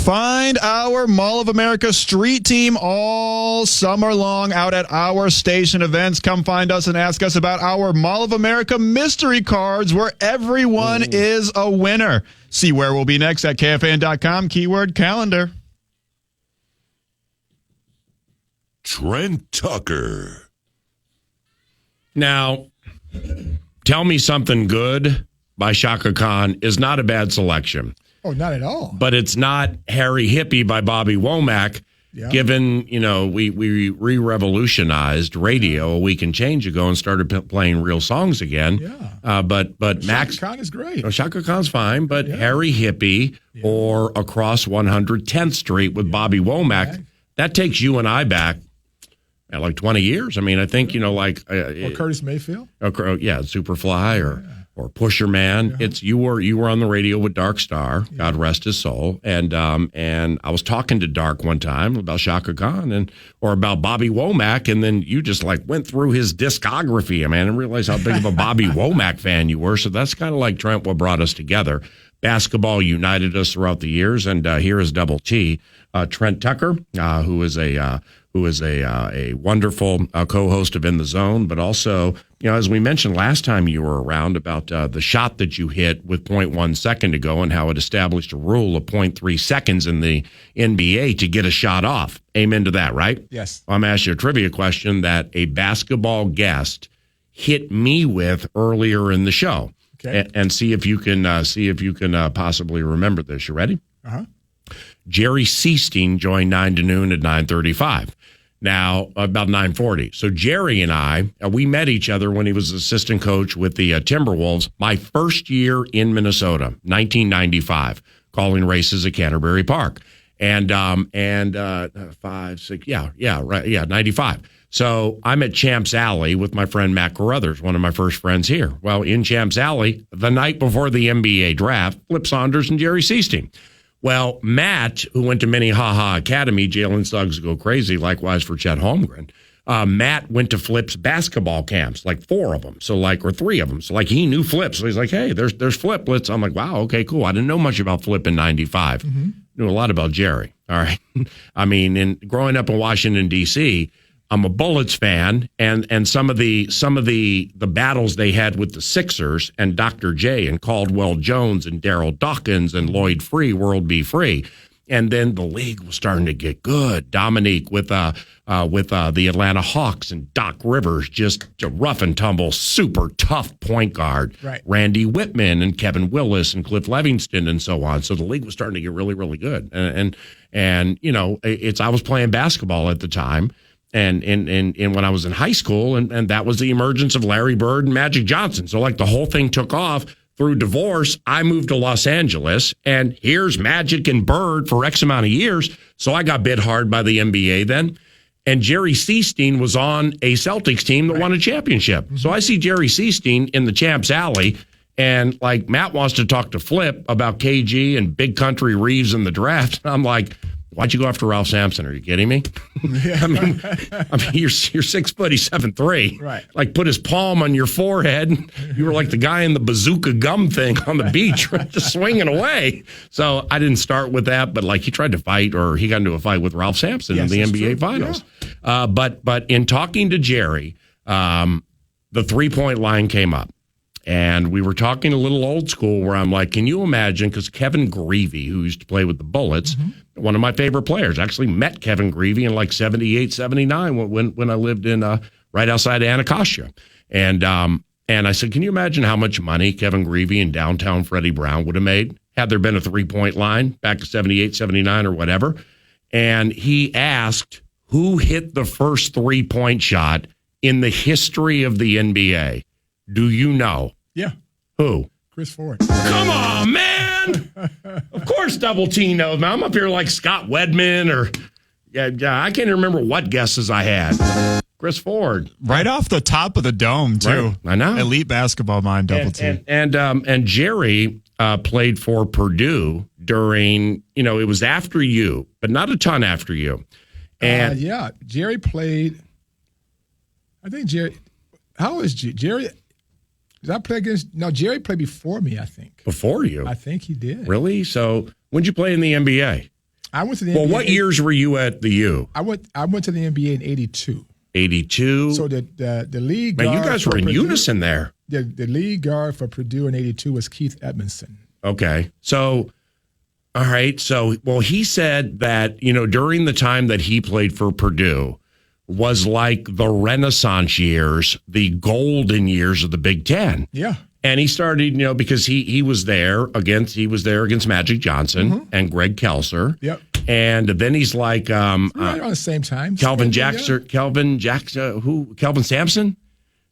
Find our Mall of America street team all summer long out at our station events. Come find us and ask us about our Mall of America mystery cards where everyone is a winner. See where we'll be next at KFAN.com, keyword calendar. Trent Tucker. Now, Tell Me Something Good by Shaka Khan is not a bad selection. Oh, not at all. But it's not Harry Hippie by Bobby Womack, given, we re-revolutionized radio a week and change ago and started playing real songs again. Yeah. But Max... Shaka Khan is great. Shaka Khan's fine, but Harry Hippie or Across 110th Street with Bobby Womack, that takes you and I back at like 20 years. I mean, I think, or Curtis Mayfield. Superfly or Pusher Man. Yeah. It's you were on the radio with Dark Star, God rest his soul, and I was talking to Dark one time about Shaka Khan or about Bobby Womack, and then you just went through his discography, man, and realized how big of a Bobby Womack fan you were. So that's kind of like Trent, what brought us together. Basketball united us throughout the years, and here is Double T, Trent Tucker, who is a wonderful co-host of In the Zone, but also, as we mentioned last time you were around about the shot that you hit with 0.1 second to go and how it established a rule of 0.3 seconds in the NBA to get a shot off. Amen to that, right? Yes. I'm asking you a trivia question that a basketball guest hit me with earlier in the show. Okay. And see if you can possibly remember this. You ready? Uh-huh. Jerry Seasteen joined 9 to noon at 9:35. Now, about 9:40. So Jerry and I, we met each other when he was assistant coach with the Timberwolves, my first year in Minnesota, 1995, calling races at Canterbury Park. And 95. So I'm at Champs Alley with my friend Matt Carruthers, one of my first friends here. Well, in Champs Alley, the night before the NBA draft, Flip Saunders and Jerry Seasteen. Well, Matt, who went to Minnehaha Academy, Jalen Suggs Go Crazy, likewise for Chet Holmgren. Matt went to Flip's basketball camps, like 4 of them, or 3 of them. So he knew Flip. So he's like, hey, there's Flip. I'm like, wow, okay, cool. I didn't know much about Flip in 95. Mm-hmm. Knew a lot about Jerry. All right. I mean, growing up in Washington, D.C., I'm a Bullets fan, and some of the battles they had with the Sixers and Dr. J and Caldwell Jones and Daryl Dawkins and Lloyd Free, World Be Free. And then the league was starting to get good. Dominique with the Atlanta Hawks and Doc Rivers, just a rough and tumble, super tough point guard. Right. Randy Whitman and Kevin Willis and Cliff Livingston and so on. So the league was starting to get really, really good. And I was playing basketball at the time. And when I was in high school, and that was the emergence of Larry Bird and Magic Johnson. So the whole thing took off. Through divorce, I moved to Los Angeles, and here's Magic and Bird for X amount of years. So I got bid hard by the NBA then. And Jerry Seasteen was on a Celtics team that won a championship. Mm-hmm. So I see Jerry Seasteen in the Champs Alley, and Matt wants to talk to Flip about KG and Big Country Reeves in the draft. I'm like, why'd you go after Ralph Sampson? Are you kidding me? Yeah. I mean, you're 6 foot, he's 7'3". Right. Put his palm on your forehead. You were like the guy in the bazooka gum thing on the beach, just swinging away. So I didn't start with that, but he tried to fight, or he got into a fight with Ralph Sampson in the NBA Finals. Yeah. But in talking to Jerry, the 3-point line came up. And we were talking a little old school where I'm like, can you imagine, because Kevin Greavy, who used to play with the Bullets, one of my favorite players, actually met Kevin Greavy in 78, 79 when I lived in right outside Anacostia. And I said, can you imagine how much money Kevin Greavy and downtown Freddie Brown would have made had there been a 3-point line back to 78, 79 or whatever? And he asked, who hit the first 3-point shot in the history of the NBA? Do you know? Yeah. Who? Chris Ford. Come on, man. Of course Double T knows. Man, I'm up here like Scott Wedman or I can't even remember what guesses I had. Chris Ford. Right off the top of the dome, too. Right. I know. Elite basketball mind, Double T. And Jerry played for Purdue during, it was after you, but not a ton after you. And Jerry played, I think Jerry, how is Jerry? Did I play against? No, Jerry played before me, I think. Before you? I think he did. Really? So when did you play in the NBA? I went to the Well, NBA. what years were you at the U? I went to the NBA in 82. 82. So the league Man, guard you guys were in Purdue, unison there. The league guard for Purdue in 82 was Keith Edmondson. Okay. So, all right. So, well, he said that, during the time that he played for Purdue was like the Renaissance years, the golden years of the Big Ten. Yeah. And he started, because he was there against Magic Johnson and Greg Kelser. Yep. And then he's like Right around the same time. Kelvin Jackson. Kelvin Sampson?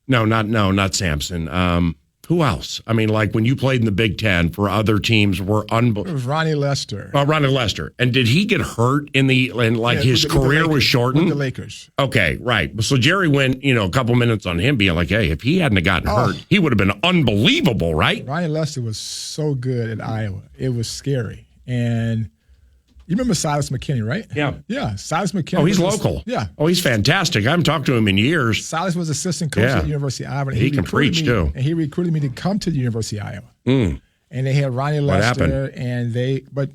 No, not Sampson. Who else? I mean, like when you played in the Big Ten for other teams were It unbelievable. was Ronnie Lester. Oh, Ronnie Lester. And did he get hurt his career was shortened? With the Lakers. Okay, right. So Jerry went, a couple minutes on him being like, hey, if he hadn't have gotten hurt, he would have been unbelievable, right? Ronnie Lester was so good at Iowa. It was scary. And you remember Silas McKinney, right? Yeah. Yeah, Silas McKinney. Oh, he's local. Yeah. Oh, he's fantastic. I haven't talked to him in years. Silas was assistant coach at the University of Iowa. And He can recruited preach, me, too. And he recruited me to come to the University of Iowa. And they had Ronnie Lester. But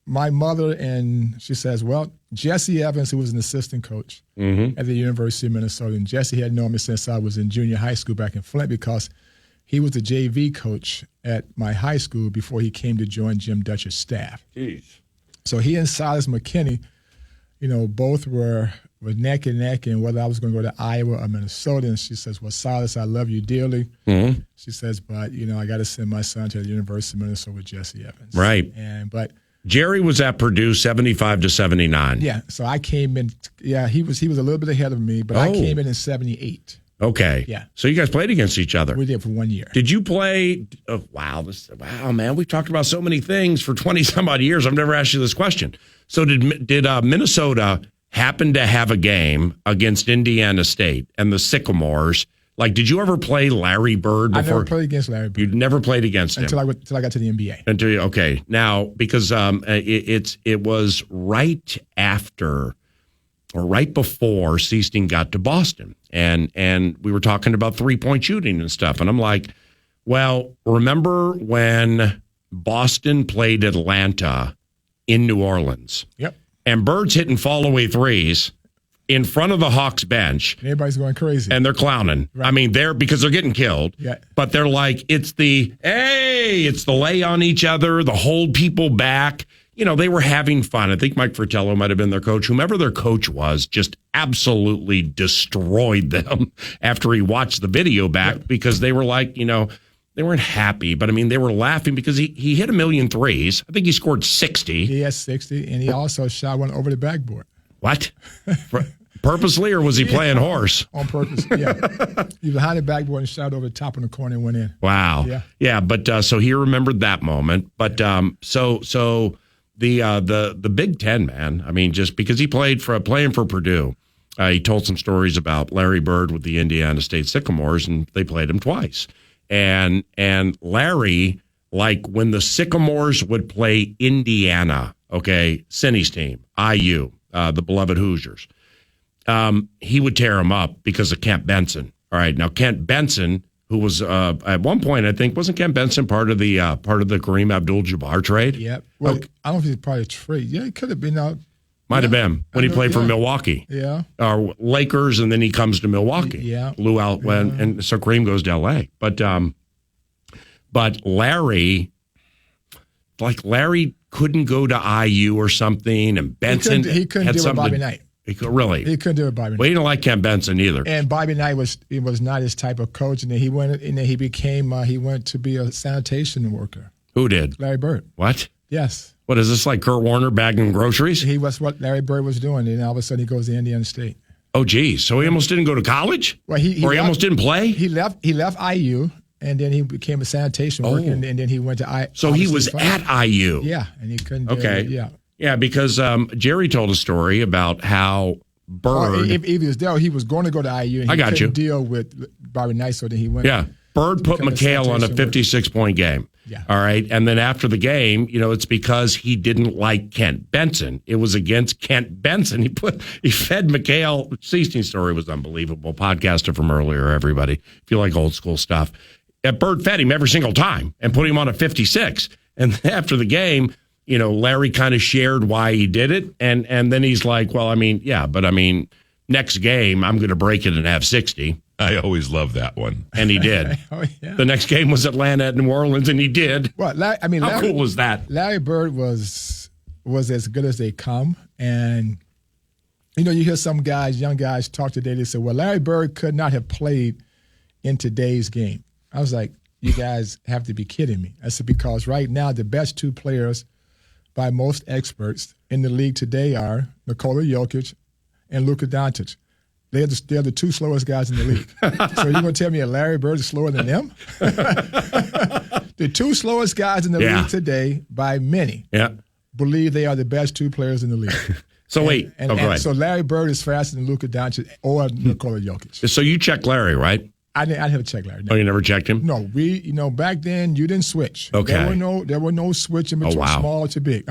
my mother, and she says, well, Jesse Evans, who was an assistant coach at the University of Minnesota, and Jesse had known me since I was in junior high school back in Flint because he was the JV coach at my high school before he came to join Jim Dutcher's staff. Jeez. So he and Silas McKinney, both were neck and neck in whether I was going to go to Iowa or Minnesota. And she says, well, Silas, I love you dearly. She says, but, I got to send my son to the University of Minnesota with Jesse Evans. Right. But Jerry was at Purdue 75 to 79. yeah, so I came in. Yeah, he was a little bit ahead of me, but I came in 78. Okay. Yeah. So you guys played against each other. We did for 1 year. Did you play? Oh, wow, man. We've talked about so many things for 20 some odd years. I've never asked you this question. So did Minnesota happen to have a game against Indiana State and the Sycamores? Like, did you ever play Larry Bird before? I never played against Larry Bird. You never played against him until I got to the NBA. Okay. Now, because it was right after or right before Seasting got to Boston, and we were talking about 3-point shooting and stuff, and I'm like, well, remember when Boston played Atlanta in New Orleans? Yep. And Bird's hitting fall-away threes in front of the Hawks bench. Everybody's going crazy. And they're clowning. Right. I mean, because they're getting killed. Yeah. But they're like, it's the lay on each other, the hold people back. They were having fun. I think Mike Fratello might have been their coach. Whomever their coach was just absolutely destroyed them after he watched the video back because they were like, they weren't happy. But, I mean, they were laughing because he hit 1 million threes. I think he scored 60. He had 60, and he also shot one over the backboard. What? Purposely, or was he playing horse? On purpose, yeah. He was behind the backboard and shot over the top in the corner and went in. Wow. Yeah. But so he remembered that moment. But so the Big Ten, man. I mean, just because he playing for Purdue, he told some stories about Larry Bird with the Indiana State Sycamores, and they played him twice. And Larry, like when the Sycamores would play Indiana, Cindy's team, IU, the beloved Hoosiers. He would tear him up because of Kent Benson. All right, now Kent Benson, who was at one point, I think, wasn't Kent Benson part of the Kareem Abdul-Jabbar trade? Yeah. Well, I don't know if he's part of the trade. Yeah, it could have been. Might have been when he played for Milwaukee. Yeah. Or Lakers, and then he comes to Milwaukee. Yeah. Blew out and so Kareem goes to L.A. But Larry couldn't go to IU or something, and Benson he couldn't had deal with something. Bobby Knight. Really? He couldn't do it with Bobby Knight. Well, he didn't like Kent Benson either. And Bobby Knight was not his type of coach, and then he went to be a sanitation worker. Who did? Larry Bird. What? Yes. What is this, like Kurt Warner bagging groceries? He was what Larry Bird was doing, and all of a sudden he goes to Indiana State. Oh, geez. So he almost didn't go to college? Well, he almost didn't play? He left IU, and then he became a sanitation worker, and then he went to IU. So he was at IU. Yeah, and he couldn't do Okay. it. Yeah. Yeah, because Jerry told a story about how Bird. If he was there, he was going to go to IU, and he couldn't you. deal with Bobby Knight, so then he went. Yeah. Bird put become a McHale on a sanitation 56-point game. Yeah. All right. And then after the game, it's because he didn't like Kent Benson. It was against Kent Benson. He fed McHale. Seasting's story was unbelievable. Podcaster from earlier, everybody. If you like old school stuff. Bird fed him every single time and put him on a 56. And after the game, Larry kind of shared why he did it. And then he's like, well, next game, I'm going to break it and have 60. I always love that one. And he did. Oh, yeah. The next game was Atlanta at New Orleans, and he did. Well, how cool was that? Larry Bird was as good as they come. And, you hear some guys, young guys, talk today. They say, well, Larry Bird could not have played in today's game. I was like, you guys have to be kidding me. I said, because right now the best two players by most experts in the league today are Nikola Jokic and Luka Doncic. They're the two slowest guys in the league. So you're going to tell me that Larry Bird is slower than them? The two slowest guys in the league today, by many, believe they are the best two players in the league. So go ahead. So Larry Bird is faster than Luka Doncic or Nikola Jokic. So you checked Larry, right? I never checked Larry. No. Oh, you never checked him? No, back then you didn't switch. Okay. There were no switching between small to big.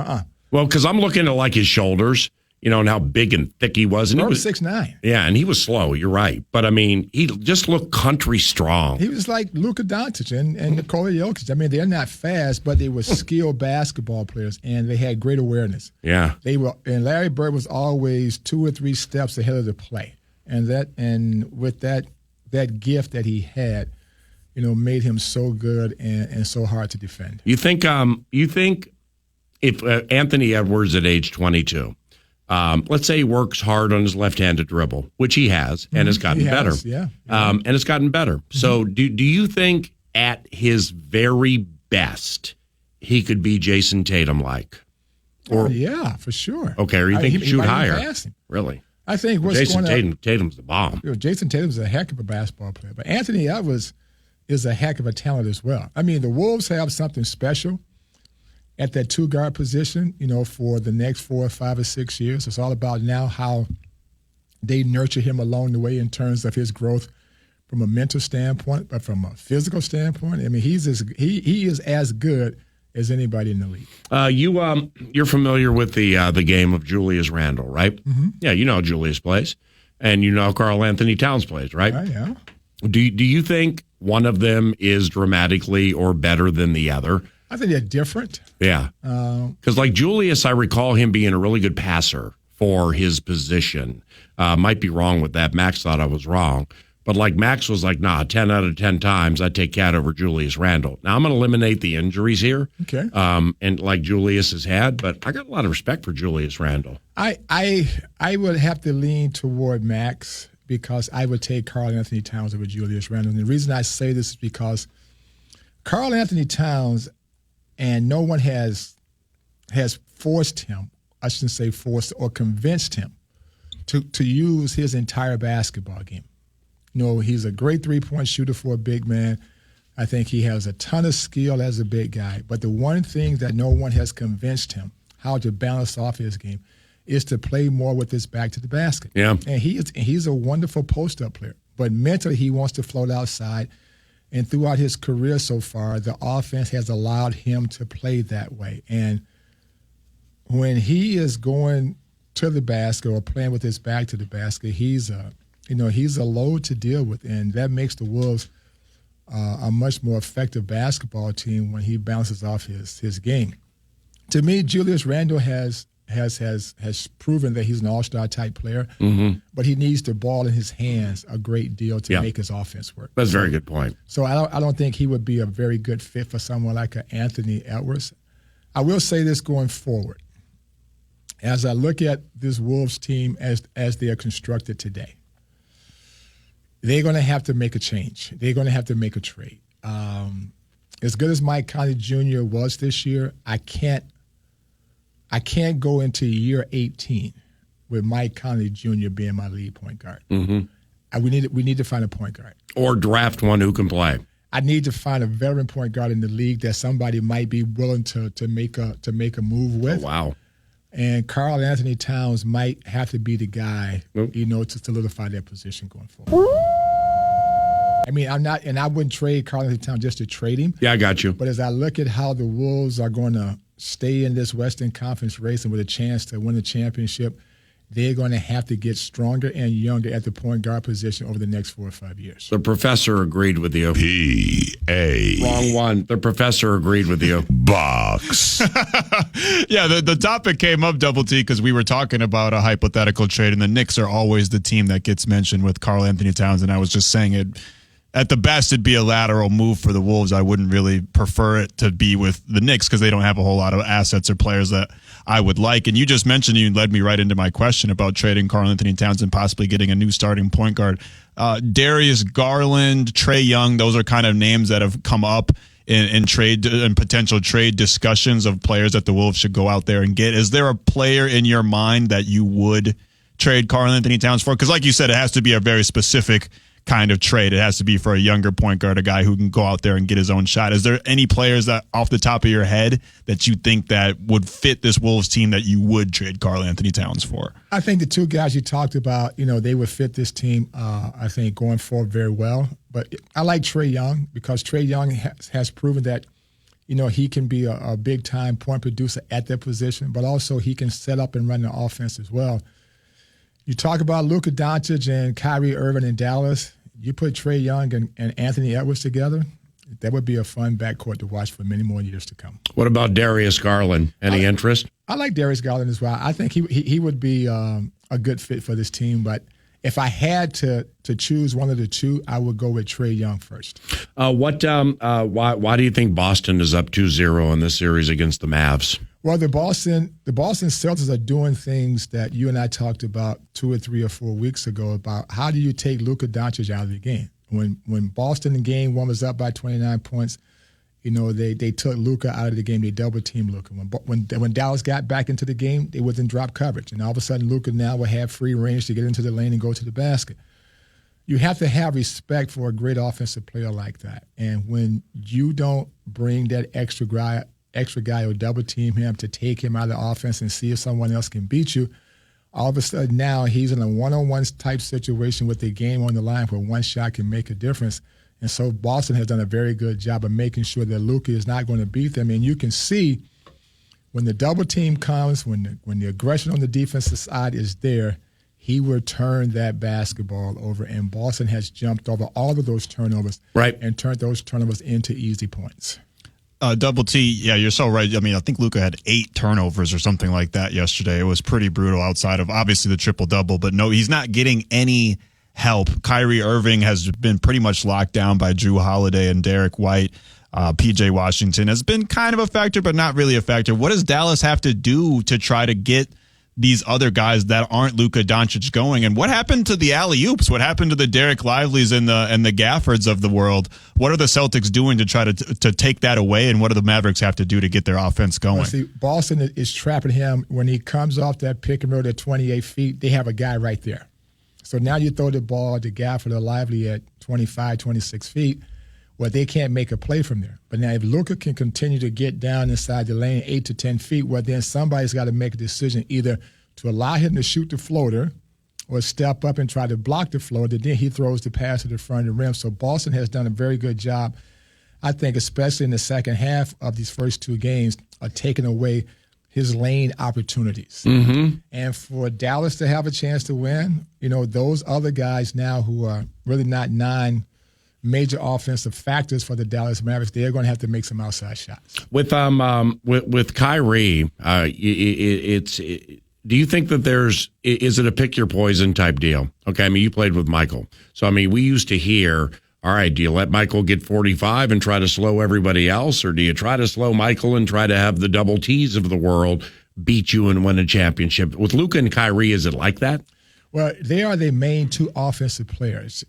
Well, because I'm looking at like his shoulders, and how big and thick he was. And Bird he was 6'9". Yeah, and he was slow. You're right. But, he just looked country strong. He was like Luka Doncic and Nikola Jokic. They're not fast, but they were skilled basketball players, and they had great awareness. Yeah. And Larry Bird was always 2 or 3 steps ahead of the play. And with that gift that he had, made him so good and so hard to defend. You think if Anthony Edwards at age 22, let's say he works hard on his left-handed dribble, which he has and has gotten better. Yeah. And it's gotten better. Mm-hmm. So do you think at his very best he could be Jason Tatum-like? Or yeah, for sure. Okay, or you think he'd shoot higher? Really? I think Tatum's the bomb. Jason Tatum's a heck of a basketball player, but Anthony Edwards is a heck of a talent as well. The Wolves have something special at that 2-guard position, for the next 4 or 5 or 6 years. It's all about now how they nurture him along the way in terms of his growth from a mental standpoint, but from a physical standpoint. He is as good as anybody in the league. You're familiar with the game of Julius Randle, right? Mm-hmm. Yeah, you know how Julius plays, and you know how Karl Anthony Towns plays, right? Yeah. Do you think one of them is dramatically or better than the other? I think they're different. Yeah. Because like Julius, I recall him being a really good passer for his position. Might be wrong with that. Max thought I was wrong. But like Max was like, 10 out of 10 times I'd take Cat over Julius Randle. Now I'm going to eliminate the injuries here. Okay. And like Julius has had, but I got a lot of respect for Julius Randle. I would have to lean toward Max because I would take Karl Anthony Towns over Julius Randle. And the reason I say this is because Karl Anthony Towns, and no one has forced him, I shouldn't say forced, or convinced him to use his entire basketball game. He's a great three-point shooter for a big man. I think he has a ton of skill as a big guy. But the one thing that no one has convinced him how to balance off his game is to play more with his back to the basket. Yeah. And he's a wonderful post-up player. But mentally, he wants to float outside. And throughout his career so far, the offense has allowed him to play that way. And when he is going to the basket or playing with his back to the basket, he's a load to deal with. And that makes the Wolves a much more effective basketball team when he bounces off his game. To me, Julius Randle has proven that he's an all-star type player, but he needs the ball in his hands a great deal to make his offense work. That's a very good point. So I don't think he would be a very good fit for someone like an Anthony Edwards. I will say this going forward. As I look at this Wolves team as they are constructed today, they're going to have to make a change. They're going to have to make a trade. As good as Mike Conley Jr. was this year, I can't go into year 18 with Mike Conley Jr. being my lead point guard. Mm-hmm. We need to find a point guard. Or draft one who can play. I need to find a veteran point guard in the league that somebody might be willing to make a move with. Oh, wow. And Karl Anthony Towns might have to be the guy, to solidify that position going forward. I wouldn't trade Karl Anthony Towns just to trade him. Yeah, I got you. But as I look at how the Wolves are going to stay in this Western Conference race and with a chance to win the championship, they're going to have to get stronger and younger at the point guard position over the next 4 or 5 years. The professor agreed with you. P.A. Wrong one. The professor agreed with you. Box. Yeah, the topic came up, Double T, because we were talking about a hypothetical trade, and the Knicks are always the team that gets mentioned with Karl Anthony Towns, and I was just saying it. At the best, it'd be a lateral move for the Wolves. I wouldn't really prefer it to be with the Knicks because they don't have a whole lot of assets or players that I would like. And you just mentioned, you led me right into my question about trading Karl Anthony Towns and possibly getting a new starting point guard. Darius Garland, Trae Young, those are kind of names that have come up in trade and potential trade discussions of players that the Wolves should go out there and get. Is there a player in your mind that you would trade Karl Anthony Towns for? Because like you said, it has to be a very specific kind of trade. It has to be for a younger point guard, a guy who can go out there and get his own shot. Is there any players that off the top of your head that you think that would fit this Wolves team that you would trade Karl Anthony Towns for? I think the two guys you talked about, they would fit this team, I think, going forward very well. But I like Trae Young because Trae Young has proven that, he can be a big-time point producer at that position, but also he can set up and run the offense as well. You talk about Luka Doncic and Kyrie Irving in Dallas. You put Trae Young and Anthony Edwards together, that would be a fun backcourt to watch for many more years to come. What about Darius Garland? Any interest? I like Darius Garland as well. I think he would be a good fit for this team. But if I had to choose one of the two, I would go with Trae Young first. Why do you think Boston is up 2-0 in this series against the Mavs? Well, the Boston Celtics are doing things that you and I talked about 2 or 3 or 4 weeks ago about how do you take Luka Doncic out of the game. When Boston in game one was up by 29 points, they took Luka out of the game. They double-teamed Luka. When Dallas got back into the game, they wasn't drop coverage. And all of a sudden, Luka now will have free range to get into the lane and go to the basket. You have to have respect for a great offensive player like that. And when you don't bring that extra guy or double-team him to take him out of the offense and see if someone else can beat you, all of a sudden now he's in a one-on-one type situation with the game on the line where one shot can make a difference. And so Boston has done a very good job of making sure that Luka is not going to beat them. And you can see when the double team comes, when the aggression on the defensive side is there, he will turn that basketball over. And Boston has jumped over all of those turnovers and turned those turnovers into easy points. Double T, yeah, you're so right. I mean, I think Luka had 8 turnovers or something like that yesterday. It was pretty brutal outside of obviously the triple-double, but no, he's not getting any help. Kyrie Irving has been pretty much locked down by Drew Holiday and Derek White. P.J. Washington has been kind of a factor, but not really a factor. What does Dallas have to do to try to get these other guys that aren't Luka Doncic going? And what happened to the alley-oops? What happened to the Derek Lively's and the Gaffords of the world? What are the Celtics doing to try to take that away? And what do the Mavericks have to do to get their offense going? Well, see, Boston is trapping him. When he comes off that pick and roll at 28 feet, they have a guy right there. So now you throw the ball to Gafford or Lively at 25, 26 feet. Well, they can't make a play from there. But now if Luka can continue to get down inside the lane 8 to 10 feet, well, then somebody's got to make a decision either to allow him to shoot the floater or step up and try to block the floater. Then he throws the pass to the front of the rim. So Boston has done a very good job, I think, especially in the second half of these first 2 games, of taking away his lane opportunities. Mm-hmm. And for Dallas to have a chance to win, those other guys now who are really not major offensive factors for the Dallas Mavericks, they're going to have to make some outside shots. With Kyrie, do you think that is it a pick your poison type deal? Okay, I mean, you played with Michael. So, I mean, we used to hear, all right, do you let Michael get 45 and try to slow everybody else, or do you try to slow Michael and try to have the double T's of the world beat you and win a championship? With Luka and Kyrie, is it like that? Well, they are the main 2 offensive players.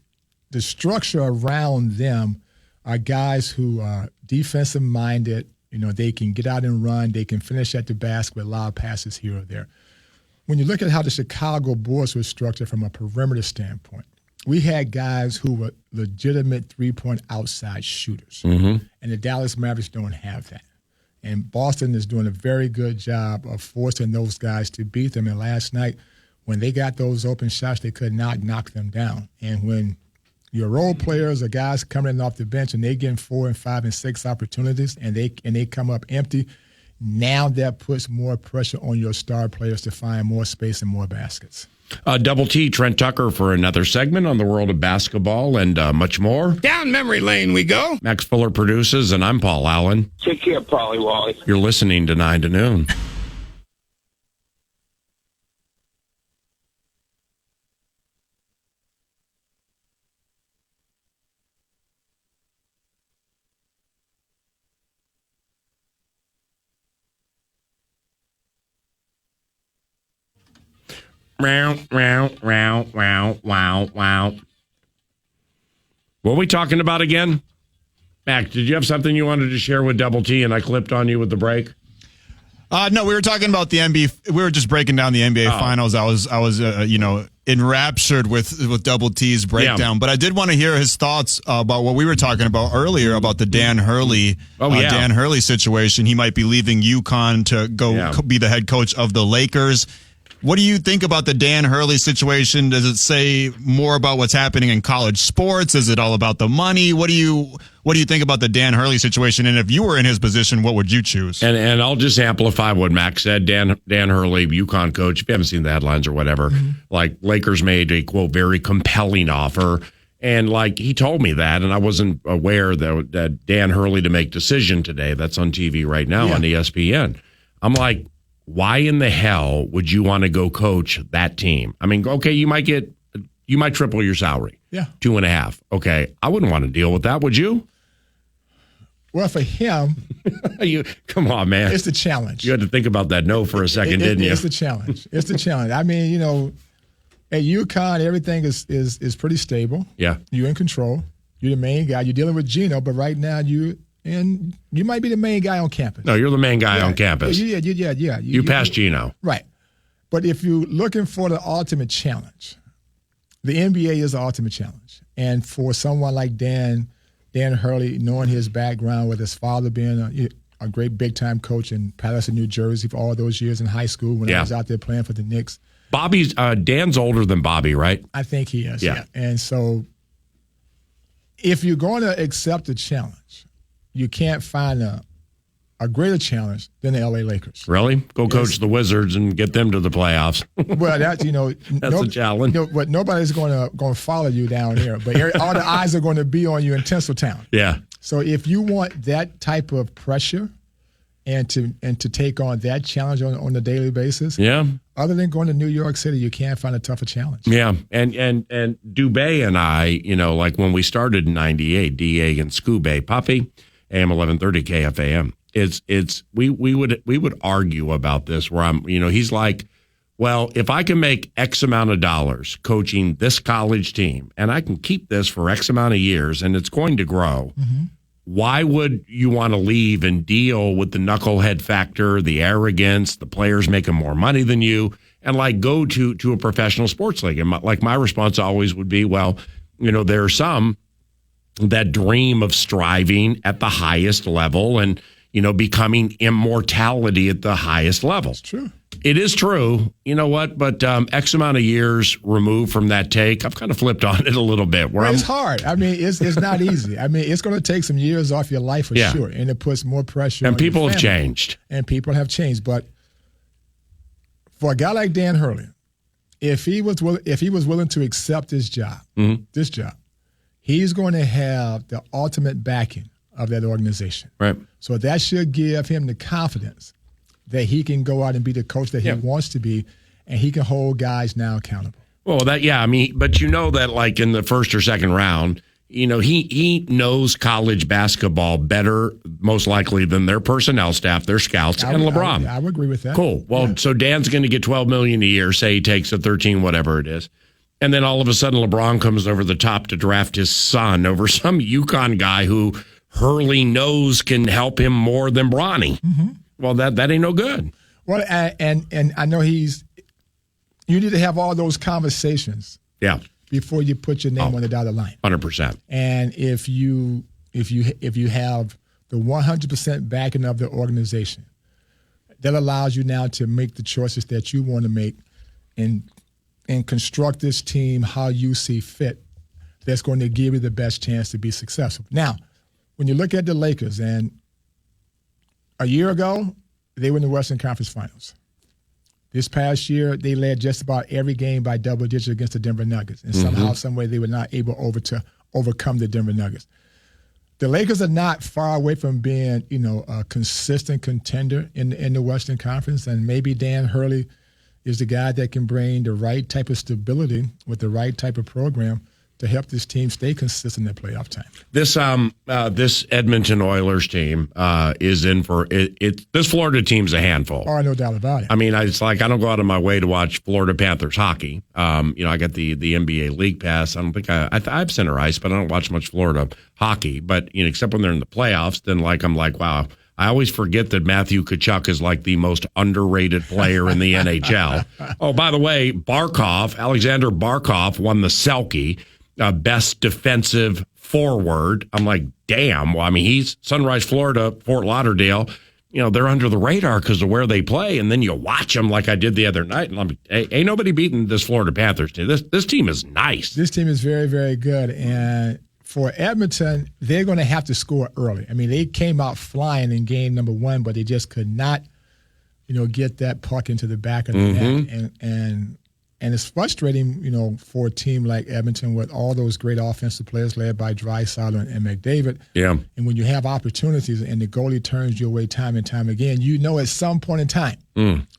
The structure around them are guys who are defensive-minded. They can get out and run. They can finish at the basket with loud passes here or there. When you look at how the Chicago Bulls were structured from a perimeter standpoint, we had guys who were legitimate three-point outside shooters. Mm-hmm. And the Dallas Mavericks don't have that. And Boston is doing a very good job of forcing those guys to beat them. And last night, when they got those open shots, they could not knock them down. And when your role players are guys coming in off the bench and they getting 4 and 5 and 6 opportunities and they come up empty, now that puts more pressure on your star players to find more space and more baskets. Double T, Trent Tucker for another segment on the world of basketball and much more. Down memory lane we go. Max Fuller produces, and I'm Paul Allen. Take care, Polly Wally. You're listening to 9 to Noon. Wow. What are we talking about again? Mac, did you have something you wanted to share with Double T and I clipped on you with the break? No, we were talking about the NBA. We were just breaking down the NBA finals. I was enraptured with Double T's breakdown. Yeah. But I did want to hear his thoughts about what we were talking about earlier about the Dan Hurley, Dan Hurley situation. He might be leaving UConn to go be the head coach of the Lakers. What do you think about the Dan Hurley situation? Does it say more about what's happening in college sports? Is it all about the money? What do you think about the Dan Hurley situation? And if you were in his position, what would you choose? And I'll just amplify what Max said. Dan Hurley, UConn coach. If you haven't seen the headlines or whatever, like Lakers made a quote very compelling offer, and like he told me that, and I wasn't aware that Dan Hurley to make decision today. That's on TV right now on ESPN. I'm like, why in the hell would you want to go coach that team? I mean, okay, you might triple your salary. Yeah. 2.5. Okay. I wouldn't want to deal with that, would you? Well, for him, come on, man. It's the challenge. You had to think about that no for a second, didn't you? It's the challenge. It's the challenge. I mean, at UConn, everything is pretty stable. Yeah. You're in control. You're the main guy. You're dealing with Gino, but right now you might be the main guy on campus. No, you're the main guy on campus. Yeah. You passed Gino. Right. But if you're looking for the ultimate challenge, the NBA is the ultimate challenge. And for someone like Dan Hurley, knowing his background with his father being a great big-time coach in Patterson, New Jersey for all those years in high school when I was out there playing for the Knicks. Dan's older than Bobby, right? I think he is, yeah. And so if you're going to accept the challenge, you can't find a greater challenge than the L.A. Lakers. Really? Go coach the Wizards and get them to the playoffs. Well, that's a challenge. But nobody's going to follow you down there. But all the eyes are going to be on you in Tinseltown. Yeah. So if you want that type of pressure and to take on that challenge on a daily basis, other than going to New York City, you can't find a tougher challenge. Yeah, and Dubé and I, like when we started in '98, DA and Scooby, Puffy, AM 1130 KFAN. We would argue about this where he's like, well, if I can make X amount of dollars coaching this college team and I can keep this for X amount of years and it's going to grow, why would you want to leave and deal with the knucklehead factor, the arrogance, the players making more money than you, and like go to a professional sports league? And my response always would be, well, there are some that dream of striving at the highest level and becoming immortality at the highest level. It's true. It is true. You know what? But X amount of years removed from that take, I've kind of flipped on it a little bit. It's hard. I mean, it's not easy. I mean, it's going to take some years off your life for sure, and it puts more pressure on people your have family. changed. And people have changed. But for a guy like Dan Hurley, if he was willing to accept this job, he's going to have the ultimate backing of that organization. Right. So that should give him the confidence that he can go out and be the coach that he wants to be, and he can hold guys now accountable. Well, but that like in the first or second round, he knows college basketball better, most likely, than their personnel staff, their scouts, and LeBron. I would agree with that. Cool. Well, so Dan's going to get $12 million a year, say he takes a 13, whatever it is. And then all of a sudden LeBron comes over the top to draft his son over some UConn guy who Hurley knows can help him more than Bronny. Mm-hmm. Well, that ain't no good. Well, and I know you need to have all those conversations. Yeah. Before you put your name on the dotted line. 100%. And if you have the 100% backing of the organization, that allows you now to make the choices that you want to make and construct this team how you see fit. That's going to give you the best chance to be successful. Now, when you look at the Lakers, and a year ago, they were in the Western Conference Finals. This past year, they led just about every game by double digits against the Denver Nuggets. And somehow, some way, they were not able to overcome the Denver Nuggets. The Lakers are not far away from being, a consistent contender in the Western Conference. And maybe Dan Hurley is the guy that can bring the right type of stability with the right type of program to help this team stay consistent at playoff time. This Edmonton Oilers team is in for it. This Florida team's a handful. Oh, no doubt about it. I mean, it's like I don't go out of my way to watch Florida Panthers hockey. I got the NBA League Pass. I don't think I have center ice, but I don't watch much Florida hockey. But except when they're in the playoffs, then I'm like, wow. I always forget that Matthew Tkachuk is like the most underrated player in the NHL. Oh, by the way, Alexander Barkov won the Selke. Best defensive forward. I'm like, damn. Well, I mean, he's Sunrise, Florida, Fort Lauderdale. They're under the radar because of where they play. And then you watch them like I did the other night. And I'm like, ain't nobody beating this Florida Panthers team. This team is nice. This team is very, very good. And for Edmonton, they're going to have to score early. I mean, they came out flying in game number 1, but they just could not, get that puck into the back of the net. And it's frustrating, for a team like Edmonton with all those great offensive players led by Draisaitl and McDavid. Yeah. And when you have opportunities and the goalie turns your way time and time again, at some point in time,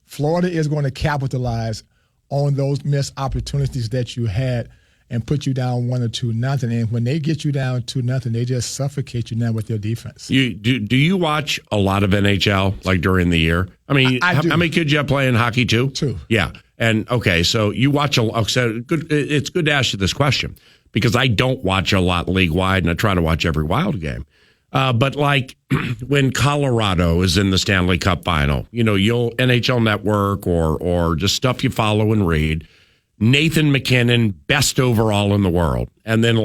Florida is going to capitalize on those missed opportunities that you had and put you down 1 or 2-0. And when they get you down 2-0, they just suffocate you now with their defense. Do you watch a lot of NHL like during the year? I mean, how many kids you have playing hockey too? 2. Yeah. And okay, so you watch a lot. So good. It's good to ask you this question because I don't watch a lot league wide, and I try to watch every Wild game. But like when Colorado is in the Stanley Cup final, you'll NHL Network or just stuff you follow and read. Nathan McKinnon, best overall in the world, and then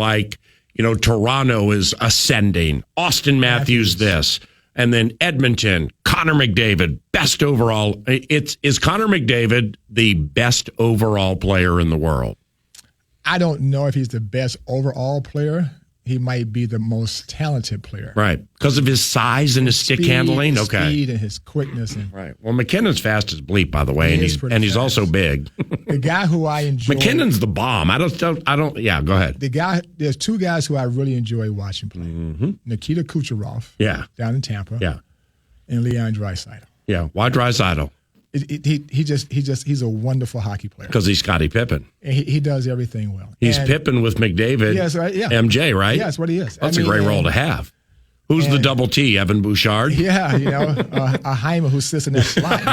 Toronto is ascending. Austin Matthews this. And then Edmonton, Connor McDavid, best overall. Is Connor McDavid the best overall player in the world? I don't know if he's the best overall player. He might be the most talented player. Right. Because of his size and his stick handling? His okay. Speed and his quickness. Right. Well, McKinnon's fast as bleep, by the way, and he's also big. The guy who I enjoy. McKinnon's the bomb. I don't. Yeah, go ahead. There's 2 guys who I really enjoy watching play. Nikita Kucherov. Yeah. Down in Tampa. Yeah. And Leon Draisaitl. Yeah. Why Draisaitl? He's a wonderful hockey player. Because he's Scottie Pippen. And he does everything well. He's Pippen with McDavid. Yes, right. Yeah. MJ, right? Yeah, that's what he is. That's a great role to have. Who's the double T? Evan Bouchard? Yeah, a Hyman who sits in that slot,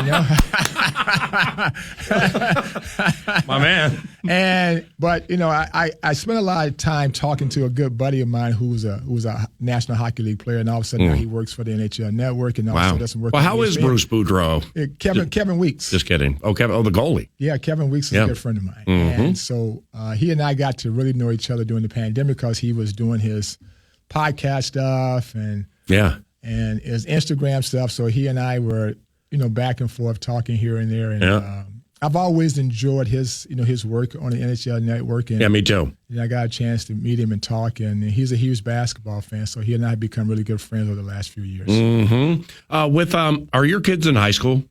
My man. But I spent a lot of time talking to a good buddy of mine who's a National Hockey League player, and all of a sudden now he works for the NHL Network, and also does some work. Well, how is Bruce Boudreau? Kevin Weeks. Just kidding. Oh, Kevin. Oh, the goalie. Yeah, Kevin Weeks is a good friend of mine, and so he and I got to really know each other during the pandemic because he was doing his podcast stuff and his Instagram stuff. So he and I were, back and forth talking here and there. And I've always enjoyed his work on the NHL Network. And, yeah, me too. I got a chance to meet him and talk. And he's a huge basketball fan. So he and I have become really good friends over the last few years. Are your kids in high school?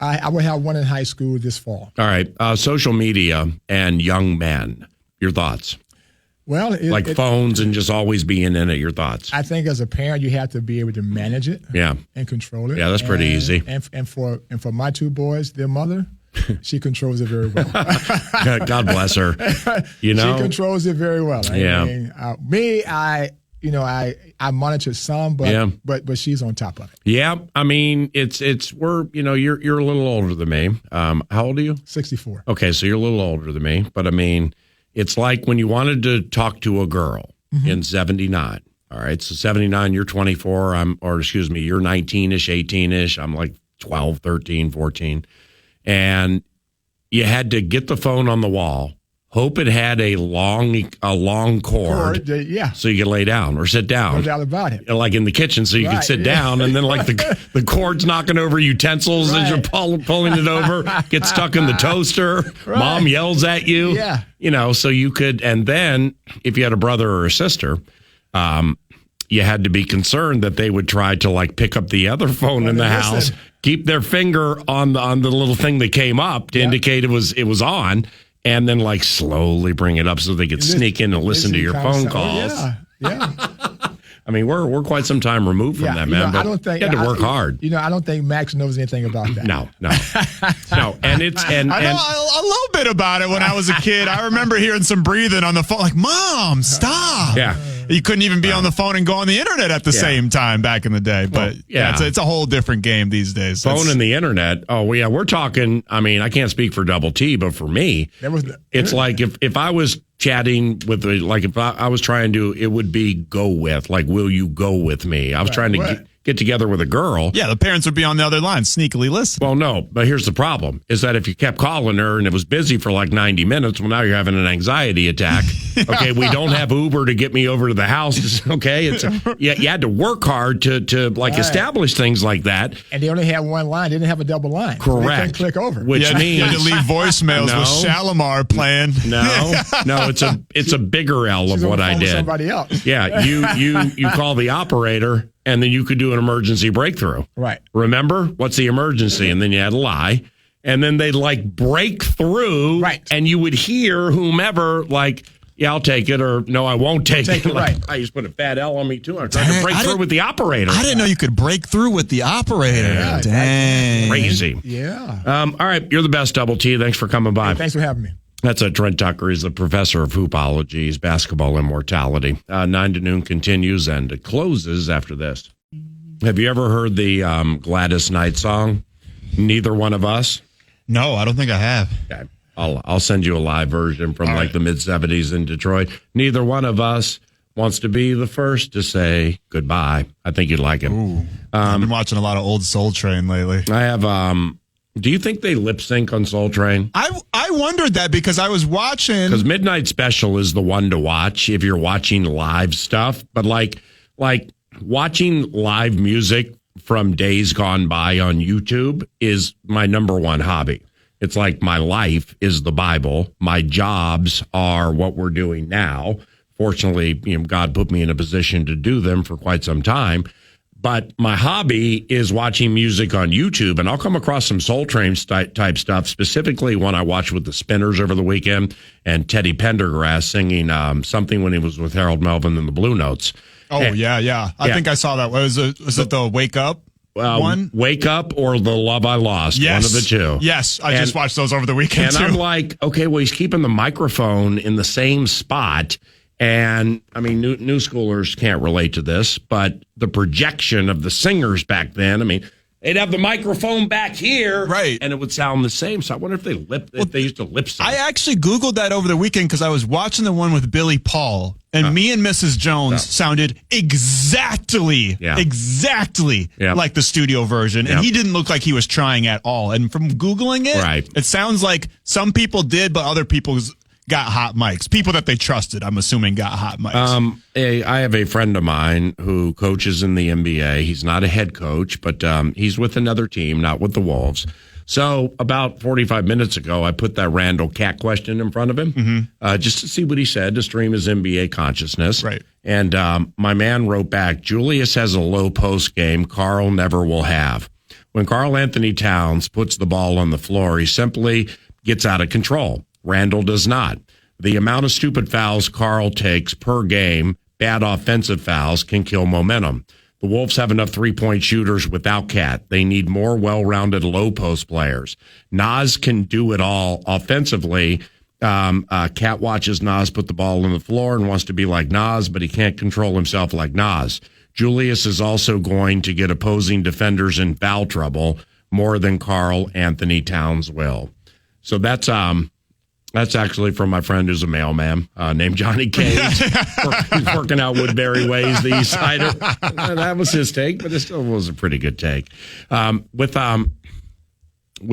I will have one in high school this fall. All right. Social media and young men. Your thoughts? Well, phones and just always being in it. Your thoughts? I think as a parent, you have to be able to manage it, and control it. Yeah, that's pretty easy. And for my 2 boys, their mother, she controls it very well. God bless her. She controls it very well. I mean, I monitor some, but she's on top of it. Yeah, I mean, you're a little older than me. How old are you? 64. Okay, so you're a little older than me, but I mean. It's like when you wanted to talk to a girl in 79. All right, so 79, you're 24, you're 19-ish, 18-ish. I'm like 12, 13, 14. And you had to get the phone on the wall, hope it had a long cord, so you could lay down or sit down. No doubt about it. Like in the kitchen, so you could sit down, and then like the cord's knocking over utensils as you're pulling it over, get stuck in the toaster. Right. Mom yells at you. Yeah. So you could, and then if you had a brother or a sister, you had to be concerned that they would try to like pick up the other phone in the house, keep their finger on the little thing that came up to indicate it was on, and then like slowly bring it up so they could sneak in and listen to your phone calls. Yeah. I mean, we're quite some time removed from that, man. But I don't think you had to work hard. I don't think Max knows anything about that. No. And it's I know a little bit about it when I was a kid. I remember hearing some breathing on the phone, like, "Mom, stop!" Yeah. You couldn't even be on the phone and go on the internet at the same time back in the day. But it's a whole different game these days. Phone and the internet. Oh, yeah, we're talking. I mean, I can't speak for Double T, but for me, it's like if I was chatting with, like, if I was trying to, it would be go with, like, will you go with me? I was trying to get together with a girl. Yeah, the parents would be on the other line, sneakily listening. Well, no, but here's the problem, is that if you kept calling her and it was busy for like 90 minutes, well, now you're having an anxiety attack. Okay, we don't have Uber to get me over to the house. Okay, you had to work hard to like establish things like that. And they only had one line. They didn't have a double line. Correct. So they couldn't click over. Which means you had to leave voicemails with Shalimar playing. No, it's a bigger L of what I did. Somebody else. Yeah, you call the operator, and then you could do an emergency breakthrough. Right. Remember? What's the emergency? And then you had to lie. And then they'd like break through. Right. And you would hear whomever like, yeah, I'll take it, or no, I won't take it. Right. I just put a fat L on me too. I tried to break through with the operator. I didn't know you could break through with the operator. Yeah, dang. Crazy. Yeah. All right. You're the best, Double T. Thanks for coming by. Hey, thanks for having me. That's Trent Tucker. He's the professor of hoopology. He's basketball immortality. 9 to noon continues, and it closes after this. Have you ever heard the Gladys Knight song, Neither One of Us? No, I don't think I have. Okay. I'll send you a live version from like the mid-'70s in Detroit. Neither one of us wants to be the first to say goodbye. I think you'd like it. I've been watching a lot of old Soul Train lately. I have... do you think they lip sync on Soul Train? I wondered that because I was watching... Because Midnight Special is the one to watch if you're watching live stuff. But like watching live music from days gone by on YouTube is my number one hobby. It's like my life is the Bible. My jobs are what we're doing now. Fortunately, God put me in a position to do them for quite some time. But my hobby is watching music on YouTube, and I'll come across some Soul Train type stuff, specifically one I watched with the Spinners over the weekend and Teddy Pendergrass singing something when he was with Harold Melvin and the Blue Notes. Oh, yeah. I think I saw that. Was it the Wake Up one? Wake Up or The Love I Lost, one of the two. Yes, I just watched those over the weekend, and too. I'm like, okay, well, he's keeping the microphone in the same spot. And, I mean, new schoolers can't relate to this, but the projection of the singers back then, I mean, they'd have the microphone back here, right, and it would sound the same. So I wonder if they used to lip sync. I actually Googled that over the weekend because I was watching the one with Billy Paul, and me and Mrs. Jones sounded exactly like the studio version, and he didn't look like he was trying at all. And from Googling it, it sounds like some people did, but other people's got hot mics. People that they trusted, I'm assuming, got hot mics. I have a friend of mine who coaches in the NBA. He's not a head coach, but he's with another team, not with the Wolves. So about 45 minutes ago, I put that Randall Cat question in front of him just to see what he said, to stream his NBA consciousness. Right. And my man wrote back, Julius has a low post game Carl never will have. When Karl Anthony Towns puts the ball on the floor, he simply gets out of control. Randall does not. The amount of stupid fouls Karl takes per game, bad offensive fouls, can kill momentum. The Wolves have enough three-point shooters without Cat. They need more well-rounded low-post players. Naz can do it all offensively. Cat watches Naz put the ball on the floor and wants to be like Naz, but he can't control himself like Naz. Julius is also going to get opposing defenders in foul trouble more than Karl Anthony Towns will. So that's actually from my friend who's a mailman named Johnny Cage. He's working out Woodbury Ways, the East Sider. That was his take, but it still was a pretty good take. With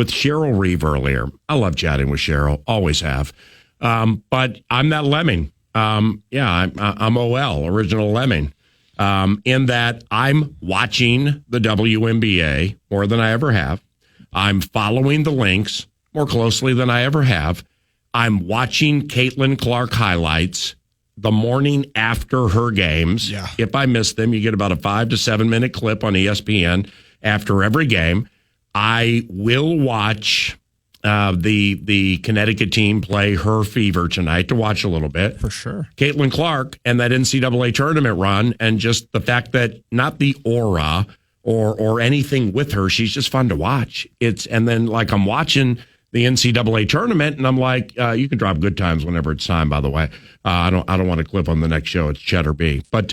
Cheryl Reeve earlier, I love chatting with Cheryl, always have. But I'm that lemming. I'm OL, original lemming, in that I'm watching the WNBA more than I ever have. I'm following the links more closely than I ever have. I'm watching Caitlin Clark highlights the morning after her games. Yeah. If I miss them, you get about a 5 to 7 minute clip on ESPN after every game. I will watch the Connecticut team play her Fever tonight to watch a little bit. For sure. Caitlin Clark and that NCAA tournament run, and just the fact that not the aura or anything with her, she's just fun to watch. And then like I'm watching the NCAA tournament, and I'm like, you can drop good times whenever it's time. By the way, I don't want to clip on the next show. It's Cheddar B. But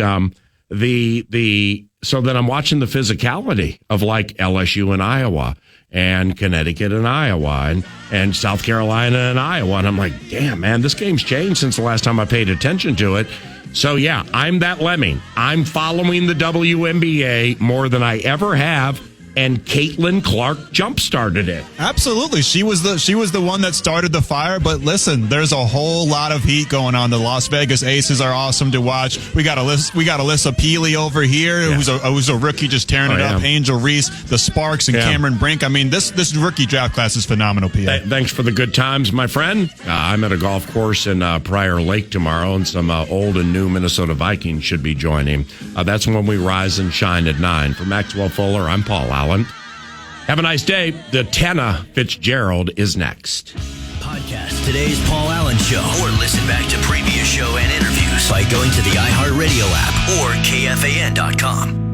so then I'm watching the physicality of like LSU and Iowa, and Connecticut and Iowa, and South Carolina and Iowa, and I'm like, damn, man, this game's changed since the last time I paid attention to it. So yeah, I'm that lemming. I'm following the WNBA more than I ever have. And Caitlin Clark jump-started it. Absolutely. She was the one that started the fire. But listen, there's a whole lot of heat going on. The Las Vegas Aces are awesome to watch. We got Alyssa Peely over here, who's a rookie just tearing it up. Angel Reese, the Sparks, and Cameron Brink. I mean, this rookie draft class is phenomenal, PA. Thanks for the good times, my friend. I'm at a golf course in Prior Lake tomorrow, and some old and new Minnesota Vikings should be joining. That's when we rise and shine at 9. For Maxwell Fuller, I'm Paul Allen. Have a nice day. The Tenna Fitzgerald is next. Podcast today's Paul Allen Show, or listen back to previous show and interviews by going to the iHeartRadio app or KFAN.com.